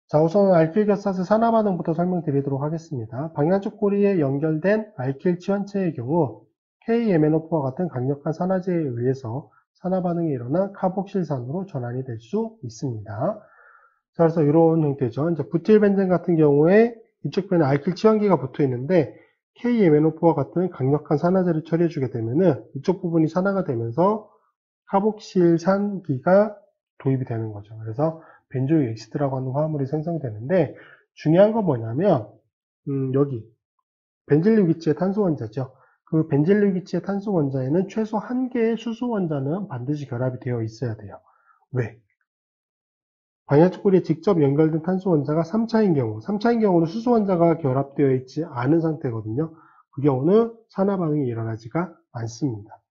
자, 우선 알킬결사스 산화 반응부터 설명드리도록 하겠습니다. 방향적 고리에 연결된 알킬 치환체의 경우 KMNO4와 같은 강력한 산화제에 의해서 산화 반응이 일어나 카복실산으로 전환이 될 수 있습니다. 자, 그래서 이런 형태죠. 이제 부틸벤젠 같은 경우에 이쪽 편에 알킬 치환기가 붙어 있는데 KMNO4와 같은 강력한 산화제를 처리해주게 되면은 이쪽 부분이 산화가 되면서 카복실산기가 도입이 되는 거죠. 그래서 벤조익 엑시드라고 하는 화합물이 생성이 되는데 중요한 건 뭐냐면 여기 벤질류기치의 탄소 원자죠. 그 벤질류기치의 탄소 원자에는 최소 한 개의 수소 원자는 반드시 결합이 되어 있어야 돼요. 왜? 방향적 고리에 직접 연결된 탄소 원자가 3차인 경우, 3차인 경우는 수소 원자가 결합되어 있지 않은 상태거든요. 그 경우는 산화 반응이 일어나지가 않습니다.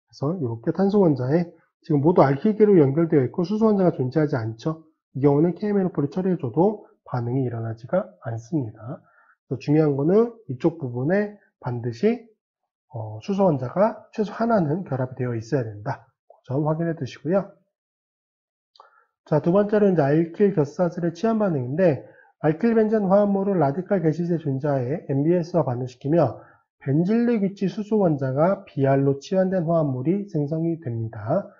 그래서 이렇게 탄소 원자에 지금 모두 알킬계로 연결되어 있고 수소 원자가 존재하지 않죠. 이 경우는 KMNO4를 처리해줘도 반응이 일어나지가 않습니다. 그래서 중요한 거는 이쪽 부분에 반드시 수소 원자가 최소 하나는 결합이 되어 있어야 된다. 그 점 확인해 두시고요. 자, 두 번째로 이제 알킬 결사슬의 치환 반응인데 알킬벤젠 화합물을 라디칼 게시제 존재하에 MBS와 반응시키며 벤질리 귀치 수소 원자가 Br로 치환된 화합물이 생성이 됩니다.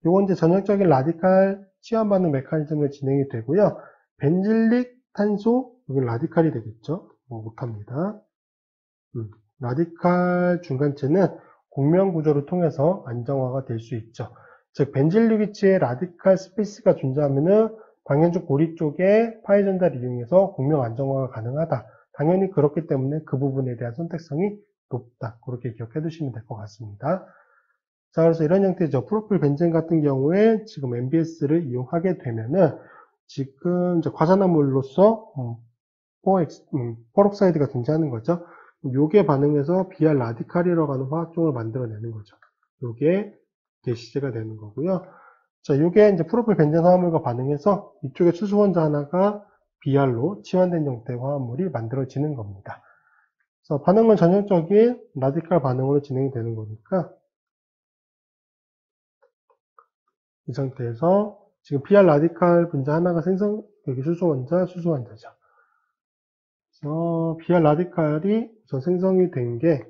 요건 이제 전형적인 라디칼 치환 반응 메커니즘으로 진행이 되고요. 벤질릭 탄소, 여기 라디칼이 되겠죠. 못합니다. 라디칼 중간체는 공명 구조를 통해서 안정화가 될 수 있죠. 즉 벤질류 기치의 라디칼 스페이스가 존재하면은 방향적 고리 쪽에 파이 전자를 이용해서 공명 안정화가 가능하다. 당연히 그렇기 때문에 그 부분에 대한 선택성이 높다. 그렇게 기억해 두시면 될 것 같습니다. 자, 그래서 이런 형태죠. 프로필 벤젠 같은 경우에 지금 MBS를 이용하게 되면은 지금 이제 과산화물로서 포록사이드가 존재하는 거죠. 요게 반응해서 Br 라디칼이라고 하는 화학종을 만들어내는 거죠. 요게 게시제가 되는 거고요. 자, 요게 이제 프로필 벤젠 화합물과 반응해서 이쪽에 수소 원자 하나가 Br로 치환된 형태의 화합물이 만들어지는 겁니다. 그래서 반응은 전형적인 라디칼 반응으로 진행이 되는 거니까 이 상태에서 지금 Br 라디칼 분자 하나가 여기 수소 원자죠. 그래서 Br 라디칼이 우선 생성이 된 게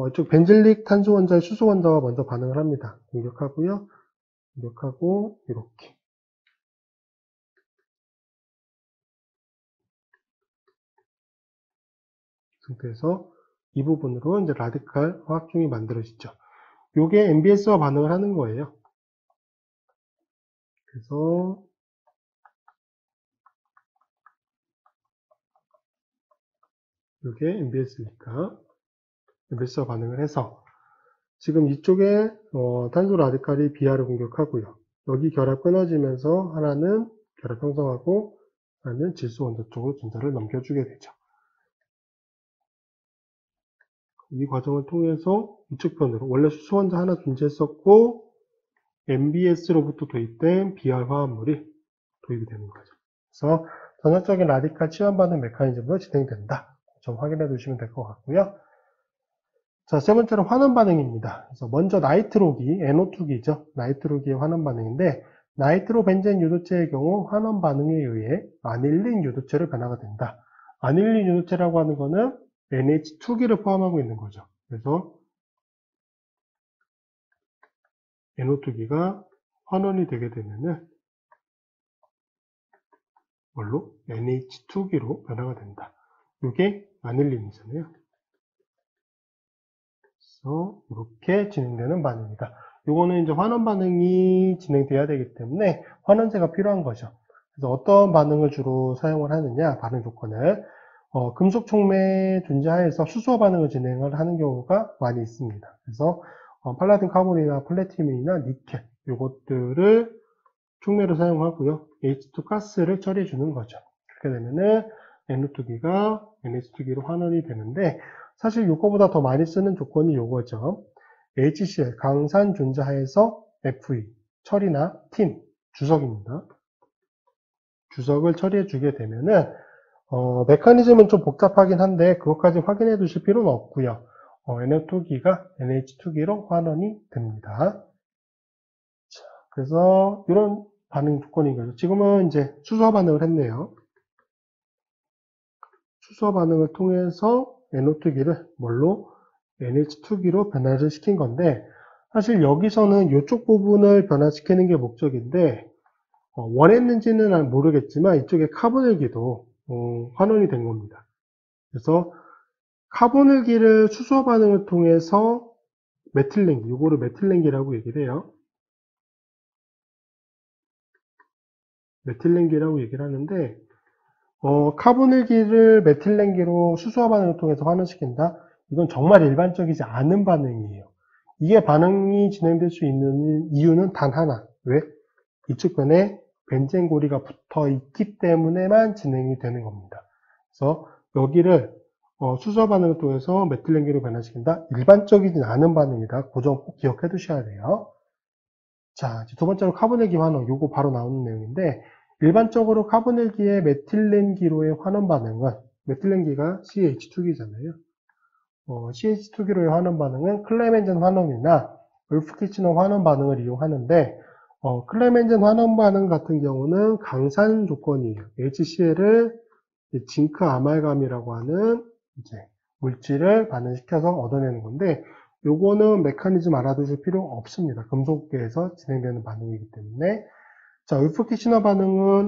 이쪽 벤질릭 탄소 원자의 수소 원자와 먼저 반응을 합니다. 공격하고 이렇게 상태에서 이 부분으로 이제 라디칼 화학종이 만들어지죠. 요게 MBS와 반응을 하는 거예요. 그래서 요게 MBS니까 MBS와 반응을 해서 지금 이쪽에 탄소 라디칼이 Br을 공격하고요. 여기 결합 끊어지면서 하나는 결합 형성하고 하나는 질소 원자 쪽으로 전자를 넘겨주게 되죠. 이 과정을 통해서 이쪽 편으로 원래 수소 원자 하나 존재했었고 MBS로부터 도입된 Br 화합물이 도입이 되는 거죠. 그래서 전형적인 라디칼 치환 반응 메커니즘으로 진행된다. 좀 확인해 두시면 될 것 같고요. 자, 세 번째로 환원 반응입니다. 그래서 먼저 나이트로기, NO2기죠. 나이트로기의 환원 반응인데 나이트로 벤젠 유도체의 경우 환원 반응에 의해 아닐린 유도체로 변화가 된다. 아닐린 유도체라고 하는 거는 NH2기를 포함하고 있는 거죠. 그래서 NO2기가 환원이 되게 되면은 뭘로? NH2기로 변화가 된다. 이게 아닐린이잖아요. 그래서 이렇게 진행되는 반응입니다. 이거는 이제 환원 반응이 진행돼야 되기 때문에 환원제가 필요한 거죠. 그래서 어떤 반응을 주로 사용을 하느냐, 반응 조건을 금속 촉매 존재하에서 수소 반응을 진행을 하는 경우가 많이 있습니다. 그래서 팔라딘 카본이나 플래티늄이나 니켈 이것들을 촉매로 사용하고요. H2 가스를 처리해 주는 거죠. 그렇게 되면은 NO2기가 NH2기로 환원이 되는데 사실 이거보다 더 많이 쓰는 조건이 이거죠. HCl 강산 존재하에서 FE 철이나 틴 주석입니다. 주석을 처리해 주게 되면은 메커니즘은 좀 복잡하긴 한데 그것까지 확인해 두실 필요는 없고요. NO2기가 NH2기로 환원이 됩니다. 자, 그래서 이런 반응 조건인 거죠. 지금은 이제 수소 반응을 했네요. 수소 반응을 통해서 NO2기를 뭘로? NH2기로 변화를 시킨 건데, 사실 여기서는 이쪽 부분을 변화시키는 게 목적인데, 원했는지는 모르겠지만 이쪽에 카본일기도 환원이 된 겁니다. 그래서 카본일기를 수소 반응을 통해서 메틸렌기, 이거를 메틸렌기라고 얘기를 해요. 메틸렌기라고 얘기를 하는데, 카본일기를 메틸렌기로 수소 반응을 통해서 환원시킨다? 이건 정말 일반적이지 않은 반응이에요. 이게 반응이 진행될 수 있는 이유는 단 하나. 왜? 이쪽 변에 벤젠 고리가 붙어 있기 때문에만 진행이 되는 겁니다. 그래서 여기를 수소 반응을 통해서 메틸렌기로 변화시킨다? 일반적이진 않은 반응이다. 그 점 꼭 기억해 두셔야 돼요. 자, 두 번째로 카본일기 환원. 요거 바로 나오는 내용인데, 일반적으로 카본일기의 메틸렌기로의 환원 반응은, 메틸렌기가 CH2기잖아요. CH2기로의 환원 반응은 클레멘젠 환원이나 울프키치너 환원 반응을 이용하는데, 클레멘젠 환원 반응 같은 경우는 강산 조건이에요. HCl을 징크 아말감이라고 하는 이제 물질을 반응시켜서 얻어내는 건데, 요거는 메커니즘 알아두실 필요 없습니다. 금속계에서 진행되는 반응이기 때문에. 자, 울프키치너 반응은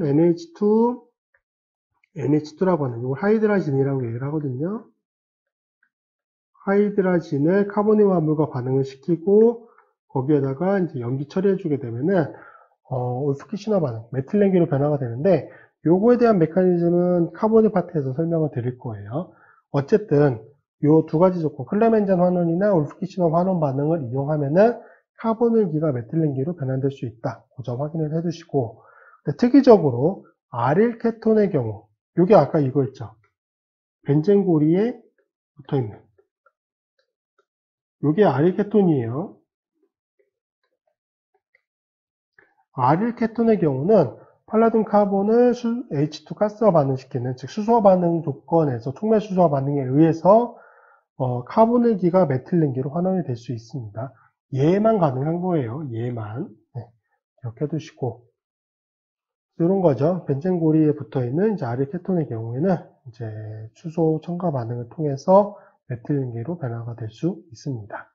NH2라고 하는, 이걸 하이드라진이라고 얘기를 하거든요. 하이드라진을 카보닐 화물과 반응을 시키고, 거기에다가 이제 연기 처리해주게 되면은, 울프키치너 반응, 메틸렌기로 변화가 되는데, 요거에 대한 메커니즘은 카보닐 파트에서 설명을 드릴 거예요. 어쨌든, 요 두 가지 조건, 클레멘젠 환원이나 울프키치너 환원 반응을 이용하면은, 카보닐기가 메틸렌기로 변환될 수 있다. 그 점 확인을 해두시고, 특이적으로, 아릴 케톤의 경우, 요게 아까 이거 있죠. 벤젠 고리에 붙어 있는, 요게 아릴 케톤이에요. 아릴 케톤의 경우는 팔라딘 카본을 H2 가스와 반응시키는, 즉 수소 반응 조건에서 촉매 수소 반응에 의해서 카본일기가 메틸렌기로 환원이 될 수 있습니다. 얘만 가능한 거예요. 얘만. 네, 기억해 두시고, 이런 거죠. 벤젠 고리에 붙어 있는 이제 아릴 케톤의 경우에는 이제 수소 첨가 반응을 통해서 메틸렌기로 변화가 될 수 있습니다.